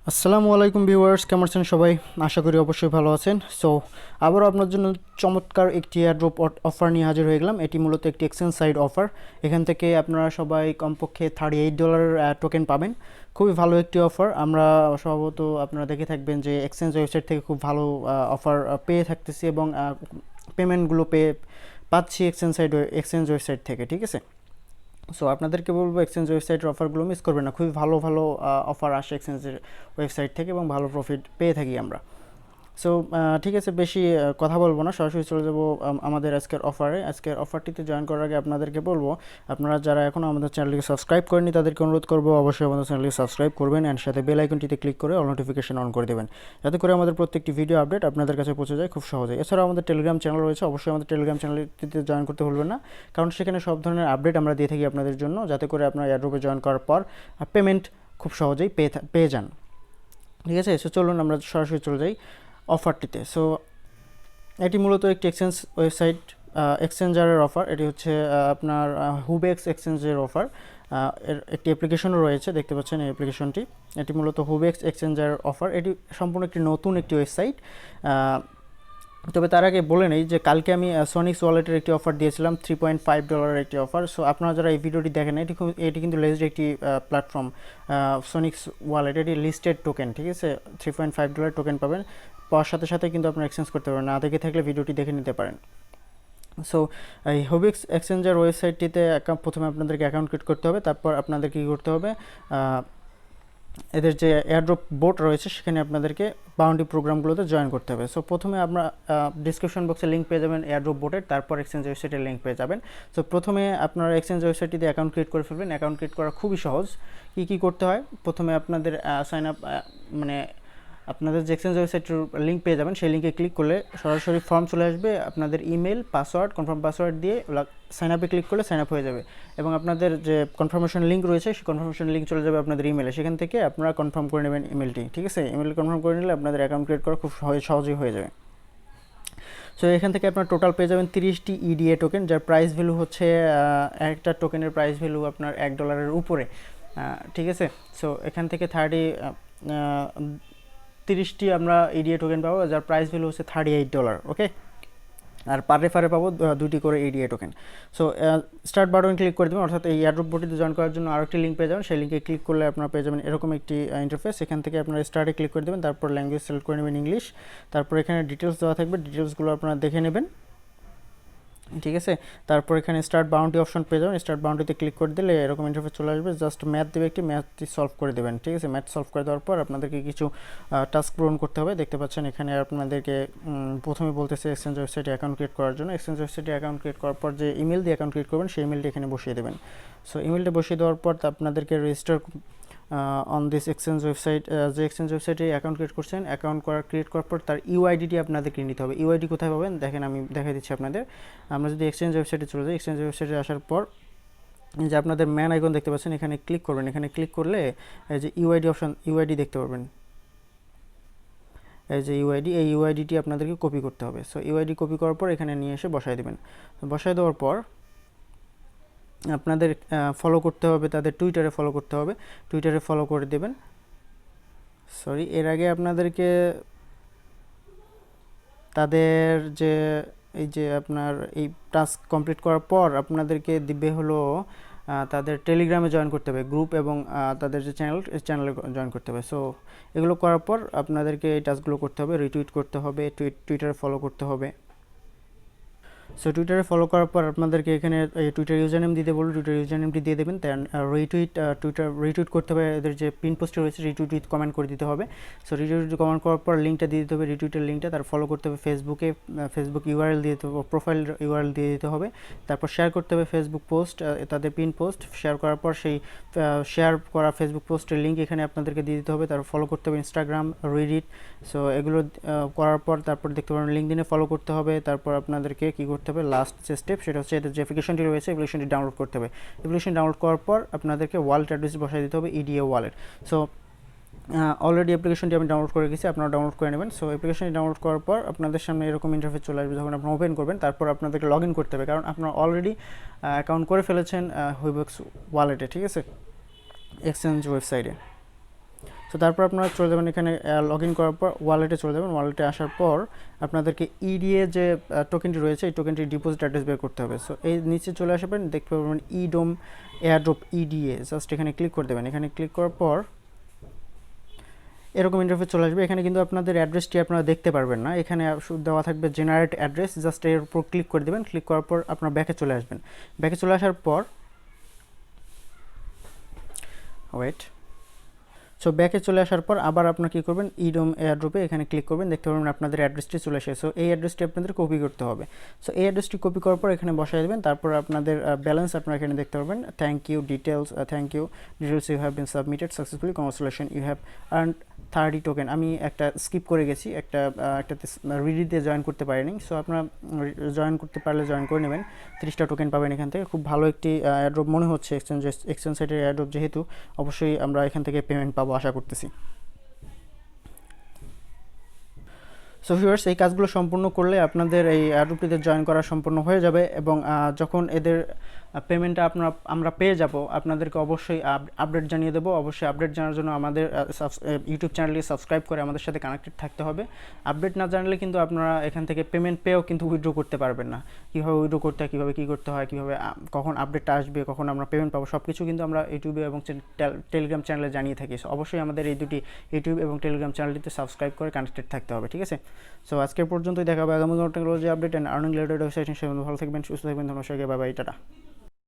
আসসালামু আলাইকুম ভিউয়ার্স, কেমন আছেন সবাই? আশা করি অবশ্যই ভালো আছেন। সো আবারও আপনার জন্য চমৎকার একটি এয়ারড্রপ অফার নিয়ে হাজির হয়ে গেলাম। এটি মূলত একটি এক্সচেঞ্জ সাইড অফার। এখান থেকে আপনারা সবাই কমপক্ষে $38 টোকেন পাবেন। খুবই ভালো একটি অফার। আমরা স্বভাবত আপনারা দেখে থাকবেন যে এক্সচেঞ্জ ওয়েবসাইট থেকে খুব ভালো অফার পেয়ে থাকতেছি এবং পেমেন্টগুলো পাচ্ছি এক্সচেঞ্জ ওয়েবসাইট থেকে, ঠিক আছে? সো আপনাদেরকে বলবো এক্সচেঞ্জ ওয়েবসাইটের অফারগুলো মিস করবেন না। খুবই ভালো ভালো অফার আসে এক্সচেঞ্জের ওয়েবসাইট থেকে এবং ভালো প্রফিট পেয়ে থাকি আমরা। সো ঠিক আছে, বেশি কথা বলবো না, সরাসরি চলে যাবো আমাদের আজকের অফারে। আজকের অফারটিতে জয়েন করার আগে আপনাদেরকে বলবো, আপনারা যারা এখনও আমাদের চ্যানেলকে সাবস্ক্রাইব করেনি তাদেরকে অনুরোধ করবো অবশ্যই আমাদের চ্যানেলকে সাবস্ক্রাইব করবেন অ্যান্ড সাথে বেল আইকনটিতে ক্লিক করে অল নোটিফিকেশন অন করে দেবেন, যাতে করে আমাদের প্রত্যেকটি ভিডিও আপডেট আপনাদের কাছে পৌঁছে যায় খুব সহজে। এছাড়াও আমাদের টেলিগ্রাম চ্যানেল রয়েছে, অবশ্যই আমাদের টেলিগ্রাম চ্যানেলটিতে জয়েন করতে ভুলবেন না, কারণ সেখানে সব ধরনের আপডেট আমরা দিয়ে থাকি আপনাদের জন্য, যাতে করে আপনারা এয়ারড্রপে জয়েন করার পর পেমেন্ট খুব সহজেই পেয়ে যান। ঠিক আছে, সো চলুন আমরা সরাসরি চলে যাই অফারটিতে। সো এটি মূলত একটি এক্সচেঞ্জ ওয়েবসাইট এক্সচেঞ্জারের অফার। এটি হচ্ছে আপনার হুবেক্স এক্সচেঞ্জের অফার। এর একটি অ্যাপ্লিকেশনও রয়েছে, দেখতে পাচ্ছেন এই অ্যাপ্লিকেশনটি। এটি মূলত হুবেক্স এক্সচেঞ্জারের অফার। এটি সম্পূর্ণ একটি নতুন একটি ওয়েবসাইট। তবে তার আগে বলে নেই যে কালকে আমি সনিক্স ওয়ালেটের একটি অফার দিয়েছিলাম, $3.5 একটি অফার। সো আপনারা যারা এই ভিডিওটি দেখেন, এটি কিন্তু লেজড একটি প্ল্যাটফর্ম, সনিক্স ওয়ালেট। এটি লিস্টেড টোকেন, ঠিক আছে? $3.5 টোকেন পাবেন, পাওয়ার সাথে সাথে কিন্তু আপনারা এক্সচেঞ্জ করতে পারবেন। না দেখে থাকলে ভিডিওটি দেখে নিতে পারেন। সো এই হুবিক্স এক্সচেঞ্জার ওয়েবসাইটটিতে প্রথমে আপনাদেরকে অ্যাকাউন্ট ক্রিয়েট করতে হবে। তারপর আপনাদের কী করতে হবে, এদের যে এয়ারড্রপ বোট রয়েছে সেখানে আপনাদেরকে বাউন্ডি প্রোগ্রামগুলোতে জয়েন করতে হবে। সো প্রথমে আমরা ডিসক্রিপশন বক্সে লিঙ্ক পেয়ে যাবেন এয়ারড্রপ বোটের, তারপর এক্সচেঞ্জ ওয়েবসাইটের লিঙ্ক পেয়ে যাবেন। সো প্রথমে আপনারা এক্সচেঞ্জ ওয়েবসাইটটিতে অ্যাকাউন্ট ক্রিয়েট করে ফেলবেন। অ্যাকাউন্ট ক্রিয়েট করা খুবই সহজ। কী করতে হয়, প্রথমে আপনাদের সাইন আপ, মানে আপনাদের যে এক্সচেঞ্জ ওয়েবসাইটের লিঙ্ক পেয়ে যাবেন, সেই লিঙ্কে ক্লিক করলে সরাসরি ফর্ম চলে আসবে। আপনাদের ইমেল, পাসওয়ার্ড, কনফার্ম পাসওয়ার্ড দিয়ে সাইন আপে ক্লিক করলে সাইন আপ হয়ে যাবে এবং আপনাদের যে কনফার্মেশন লিঙ্ক রয়েছে সেই কনফার্মেশন লিঙ্ক চলে যাবে আপনাদের ইমেলে। সেখান থেকে আপনারা কনফার্ম করে নেবেন ইমেলটি, ঠিক আছে? ইমেল কনফার্ম করে নিলে আপনাদের অ্যাকাউন্ট ক্রিয়েট করা খুব সহজেই হয়ে যাবে। সো এখান থেকে আপনার টোটাল পেয়ে যাবেন 30টি ইডিএ টোকেন, যার প্রাইস ভ্যালু হচ্ছে একটা টোকেনের প্রাইস ভ্যালু আপনার $1 উপরে, ঠিক আছে? সো এখান থেকে 30টি আমরা ইডিএ টোকেন পাবো, যার প্রাইস ভ্যালু হচ্ছে $38, ওকে? আর পার রেফারে পাবো 2টি করে ADA token. So start button click করে দেবেন, অর্থাৎ এই এয়ারড্রপ বোর্ডটিতে জয়েন করার জন্য আরও একটি লিঙ্ক পেয়ে যাবেন। সেই লিঙ্কে ক্লিক করলে আপনারা পেয়ে যাবেন এরকম একটি ইন্টারফেস। এখান থেকে আপনারা স্টার্টে ক্লিক করে দেবেন, তারপর ল্যাঙ্গুয়েজ সিলেক্ট করে নেবেন ইংলিশ। তারপর এখানে ডিটেলস দেওয়া থাকবে, ডিটেলসগুলো আপনারা দেখে নেবেন, ঠিক আছে? তারপর এখানে স্টার্ট বাউন্ডি অপশন পেয়ে যাবেন। স্টার্ট বাউন্ডিতে ক্লিক করে দিলে এরকম ইন্টারফেস চলে আসবে। জাস্ট ম্যাথ দেবে, একটি ম্যাথটি সলভ করে দেবেন, ঠিক আছে? ম্যাথ সলভ করে দেওয়ার পর আপনাদেরকে কিছু টাস্ক পূরণ করতে হবে। দেখতে পাচ্ছেন এখানে আপনাদেরকে প্রথমে বলতেছে এক্সচেঞ্জ ওয়েবসাইটে অ্যাকাউন্ট ক্রিয়েট করার জন্য। এক্সচেঞ্জ ওয়েবসাইটে অ্যাকাউন্ট ক্রিয়েট করার পর যে ইমেল দিয়ে অ্যাকাউন্ট ক্রিয়েট করবেন সেই ইমেলটি এখানে বসিয়ে দেবেন। সো ইমেলটা বসিয়ে দেওয়ার পর আপনাদেরকে register on this exchange website, যে এক্সচেঞ্জ ওয়েবসাইটে অ্যাকাউন্ট ক্রিয়েট করছেন, ক্রিয়েট করার পর তার ইউআইডিটি আপনাদেরকে নিতে হবে। ইউআইডি কোথায় পাবেন দেখেন, আমি দেখাই দিচ্ছি আপনাদের। আমরা যদি এক্সচেঞ্জ ওয়েবসাইটে চলে যাই, এক্সচেঞ্জ ওয়েবসাইটে আসার পর যে আপনাদের ম্যান আইকন দেখতে পাচ্ছেন, এখানে ক্লিক করবেন। এখানে ক্লিক করলে এই যে ইউআইডি অপশন, ইউআইডি দেখতে পারবেন। এই যে ইউআইডি, এই ইউআইডিটি আপনাদেরকে কপি করতে হবে। সো ইউআইডি কপি করার পর এখানে নিয়ে এসে বসায় দেবেন। বসায় দেওয়ার পর আপনাদের ফলো করতে হবে, তাদের টুইটারে ফলো করতে হবে। টুইটারে ফলো করে দেবেন। সরি, এর আগে আপনাদেরকে তাদের যে এই যে আপনার এই টাস্ক কমপ্লিট করার পর আপনাদেরকে দিবে হলো তাদের টেলিগ্রামে জয়েন করতে হবে, গ্রুপ এবং তাদের যে চ্যানেলে জয়েন করতে হবে। সো এগুলো করার পর আপনাদেরকে এই টাস্কগুলো করতে হবে, রিটুইট করতে হবে, টুইটারে ফলো করতে হবে। সো টুইটারে ফলো করার পর আপনাদেরকে এখানে টুইটার ইউজার নেম দিতে বলুন, টুইটার ইউজার নেমটি দিয়ে দেবেন। দেন রিটুইট করতে হবে, এদের যে পিন পোস্টে রয়েছে রিটুইট উইথ কমেন্ট করে দিতে হবে। সো রিটুইট কমেন্ট করার পর লিঙ্কটা দিয়ে দিতে হবে, রিটুইটের লিঙ্কটা। তার ফলো করতে হবে ফেসবুকে, ফেসবুক ইউআরএল দিয়ে দিতে হবে, প্রোফাইল ইউআরএল দিয়ে দিতে হবে। তারপর শেয়ার করতে হবে ফেসবুক পোস্ট, তাদের পিন পোস্ট শেয়ার করার পর সেই শেয়ার করা ফেসবুক পোস্টের লিঙ্ক এখানে আপনাদেরকে দিয়ে দিতে হবে। তারপর ফলো করতে হবে ইনস্টাগ্রাম, রিডিট। সো এগুলো করার পর তারপর দেখতে পারেন লিঙ্কডিনে ফলো করতে হবে। তারপর আপনাদেরকে কী করতে হবে, লাস্ট যে স্টেপ সেটা হচ্ছে এদের যে অ্যাপ্লিকেশনটি রয়েছে অ্যাপ্লিকেশনটি ডাউনলোড করতে হবে। অ্যাপ্লিকেশন ডাউনলোড করার পর আপনাদেরকে ওয়ালেট অ্যাড্রেস বসাই দিতে হবে, ইডিএ ওয়ালেট। সো অলরেডি অ্যাপ্লিকেশনটি আমি ডাউনলোড করে গেছি, আপনারা ডাউনলোড করে নেবেন। সো অ্যাপ্লিকেশনটি ডাউনলোড করার পর আপনাদের সামনে এরকম ইন্টারফেস চলে আসবে যখন আপনারা ওপেন করবেন। তারপর আপনাদেরকে লগ ইন করতে হবে, কারণ আপনারা অলরেডি অ্যাকাউন্ট করে ফেলেছেন হুইবক্স ওয়ালেটে, ঠিক আছে, এক্সচেঞ্জ ওয়েবসাইটে। সো তারপর আপনারা চলে যাবেন এখানে লগ ইন করার পর ওয়ালেটে চলে যাবেন। ওয়ালেটে আসার পর আপনাদেরকে ইডিএ যে টোকেনটি রয়েছে এই টোকেনটি ডিপোজিট অ্যাড্রেস বের করতে হবে। সো এই নিচে চলে আসবেন, দেখতে পাবেন ইডোম এয়ারড্রপ ইডিএ, জাস্ট এখানে ক্লিক করে দেবেন। এখানে ক্লিক করার পর এরকম ইন্টারফেস চলে আসবে। এখানে কিন্তু আপনাদের অ্যাড্রেসটি আপনারা দেখতে পারবেন না, এখানে দেওয়া থাকবে জেনারেট অ্যাড্রেস, জাস্ট এর উপর ক্লিক করে দেবেন। ক্লিক করার পর আপনার ব্যাকে চলে আসবেন। ব্যাকে চলে আসার পর ওয়েট, সো ব্যাকে চলে আসার পর আবার আপনারা কী করবেন, ইডোম এয়ারড্রপে এখানে ক্লিক করবেন, দেখতে পারবেন আপনাদের অ্যাড্রেসটি চলে আসে। সো এই অ্যাড্রেসটি আপনাদের কপি করতে হবে। সো এই অ্যাড্রেসটি কপি করার পর এখানে বসাই দেবেন। তারপর আপনাদের ব্যালেন্স আপনারা এখানে দেখতে পারবেন, thank you details, thank you details you have been submitted successfully, congratulation you have earn 30 token. আমি একটা স্কিপ করে গেছি, একটাতে রিডিতে জয়েন করতে পারিনি। সো আপনারা জয়েন করতে পারলে জয়েন করে নেবেন, 30টা টোকেন পাবেন এখান থেকে। খুব ভালো একটি এয়ারড্রপ মনে হচ্ছে, এক্সচেঞ্জ সাইটের এয়ারড্রপ যেহেতু, অবশ্যই আমরা এখান থেকে পেমেন্ট পাবো আশা করতেছি। সো ভিউয়ার্স, এই কাজগুলো সম্পূর্ণ করলে আপনাদের এই এয়ারড্রপটিতে জয়েন করা সম্পূর্ণ হয়ে যাবে এবং যখন এদের পেমেন্টটা আমরা পেয়ে যাব আপনাদেরকে অবশ্যই আপডেট জানিয়ে দেবো। অবশ্যই আপডেট জানার জন্য আমাদের ইউটিউব চ্যানেলটি সাবস্ক্রাইব করে আমাদের সাথে কানেক্টেড থাকতে হবে। আপডেট না জানলে কিন্তু আপনারা এখান থেকে পেমেন্ট পেয়েও কিন্তু উইথড্র করতে পারবেন না। কীভাবে উইথড্র করতে হয়, কীভাবে কী করতে হয়, কীভাবে কখন আপডেটটা আসবে, কখন আমরা পেমেন্ট পাবো, সব কিছু কিন্তু আমরা ইউটিউবে এবং টেলিগ্রাম চ্যানেলে জানিয়ে থাকি। সো অবশ্যই আমাদের এই দুটি ইউটিউব এবং টেলিগ্রাম চ্যানেলটিতে সাবস্ক্রাইব করে কানেক্টেড থাকতে হবে, ঠিক আছে? সো আজকের পর্যন্তই, দেখা হবে আগামী technology update and earning related website. ভালো থাকবেন, সুস্থ থাকবেন, ধন্যবাদ, বাই বাই, টাটা।